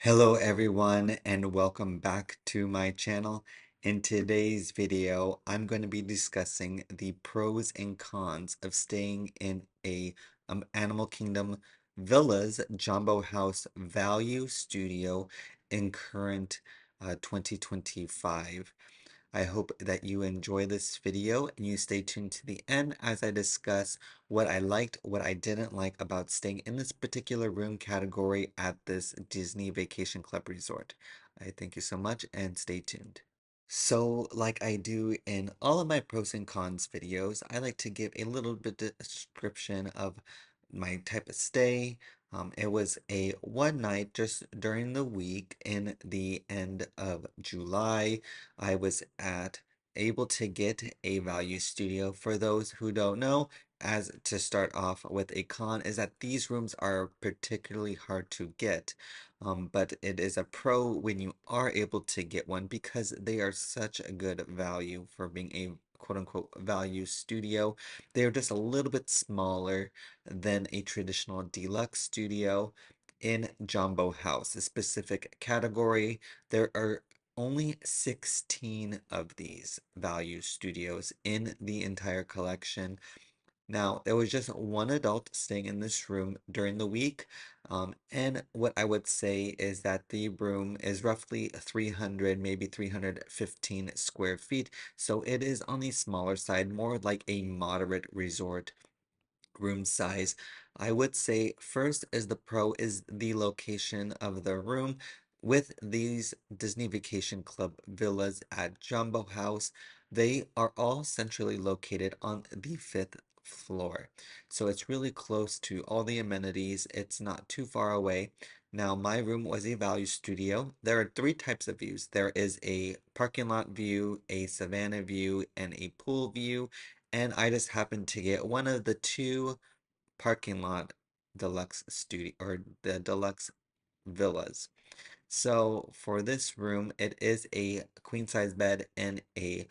Hello everyone and welcome back to my channel. In today's video, I'm going to be discussing the pros and cons of staying in a Animal Kingdom Villas Jambo House Value Studio in current 2025. I hope that you enjoy this video and you stay tuned to the end as I discuss what I liked, what I didn't like about staying in this particular room category at this Disney Vacation Club resort. I thank you so much and stay tuned. So, like I do in all of my pros and cons videos, I like to give a little bit description of my type of stay. It was a one night just during the week in the end of July. I was able to get a value studio. For those who don't know, as to start off with a con is that these rooms are particularly hard to get. But it is a pro when you are able to get one because they are such a good value for being a quote unquote value studio. They're just a little bit smaller than a traditional deluxe studio in Jambo House, a specific category. There are only 16 of these value studios in the entire collection. Now, there was just one adult staying in this room during the week, and what I would say is that the room is roughly 300, maybe 315 square feet, so it is on the smaller side, more like a moderate resort room size. I would say first is the pro is the location of the room. With these Disney Vacation Club villas at Jumbo House, they are all centrally located on the fifth floor. So it's really close to all the amenities. It's not too far away. Now, my room was a value studio. There are three types of views. There is a parking lot view, a savannah view, and a pool view. And I just happened to get one of the two parking lot deluxe studio or the deluxe villas. So for this room, it is a queen size bed and a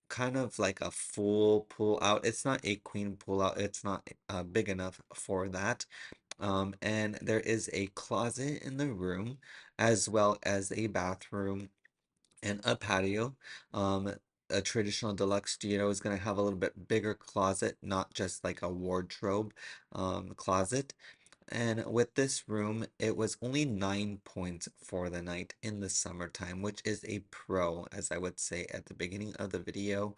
kind of like a full pull out. It's not a queen pull out. It's not big enough for that. And there is a closet in the room as well as a bathroom and a patio. A traditional deluxe studio is going to have a little bit bigger closet, not just like a wardrobe closet. And with this room, it was only 9 points for the night in the summertime, which is a pro, as I would say at the beginning of the video.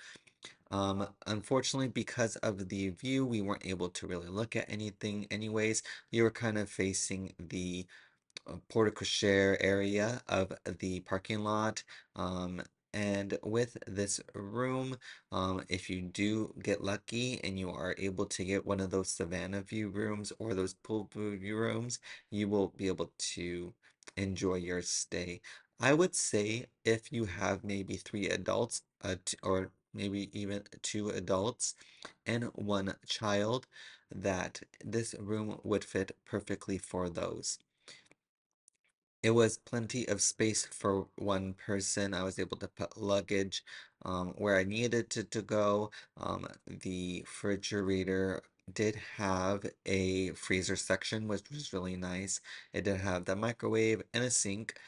Unfortunately, because of the view, we weren't able to really look at anything anyways. We were kind of facing the porte cochere area of the parking lot. Um, and with this room, if you do get lucky and you are able to get one of those Savannah view rooms or those pool view rooms, you will be able to enjoy your stay. I would say if you have maybe three adults, or maybe even two adults and one child, that this room would fit perfectly for those. It was plenty of space for one person. I was able to put luggage where I needed to go. The refrigerator did have a freezer section, which was really nice. It did have the microwave and a sink.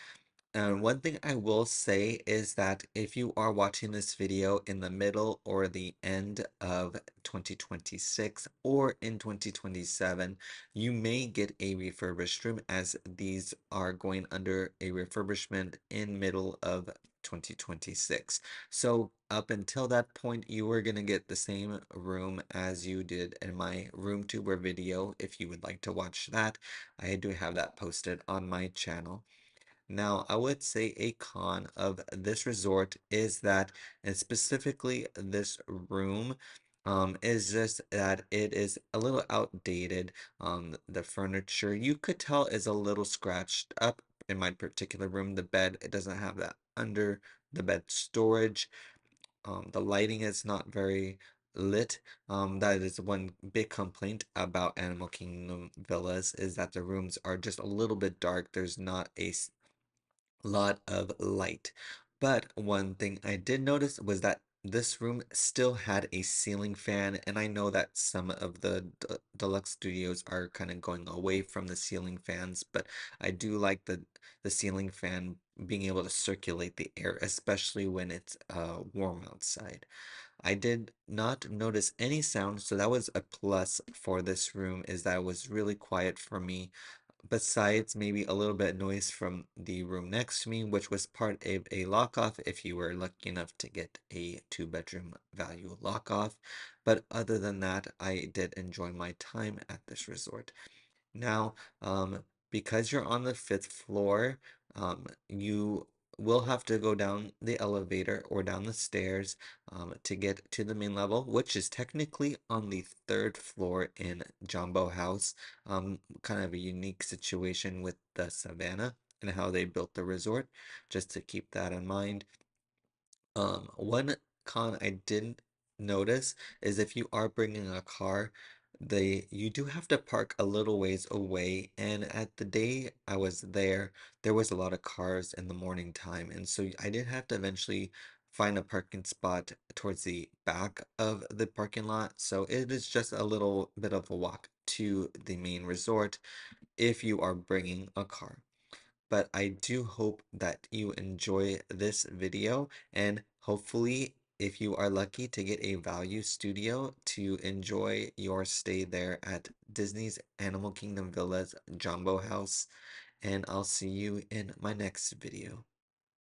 And one thing I will say is that if you are watching this video in the middle or the end of 2026 or in 2027, you may get a refurbished room as these are going under a refurbishment in middle of 2026. So up until that point, you are going to get the same room as you did in my room tour video. If you would like to watch that, I do have that posted on my channel. Now, I would say a con of this resort is that, and specifically this room, is just that it is a little outdated. The furniture you could tell is a little scratched up. In my particular room, the bed, it doesn't have that under the bed storage. The lighting is not very lit. That is one big complaint about Animal Kingdom villas is that the rooms are just a little bit dark. There's not a lot of light. But one thing I did notice was that this room still had a ceiling fan, and I know that some of the deluxe studios are kind of going away from the ceiling fans, but I do like the ceiling fan being able to circulate the air, especially when it's warm outside. I did not notice any sound, so that was a plus for this room, is that it was really quiet for me. Besides maybe a little bit of noise from the room next to me, which was part of a lock-off if you were lucky enough to get a two-bedroom value lock-off. But other than that, I did enjoy my time at this resort. Now, because you're on the fifth floor, you will have to go down the elevator or down the stairs to get to the main level, which is technically on the third floor in Jambo House. Kind of a unique situation with the Savannah and how they built the resort, just to keep that in mind. One con I didn't notice is if you are bringing a car, you do have to park a little ways away. And at the day I was there, there was a lot of cars in the morning time, and so I did have to eventually find a parking spot towards the back of the parking lot. So it is just a little bit of a walk to the main resort if you are bringing a car. But I do hope that you enjoy this video, and hopefully if you are lucky to get a value studio to enjoy your stay there at Disney's Animal Kingdom Villa's Jumbo House, and I'll see you in my next video.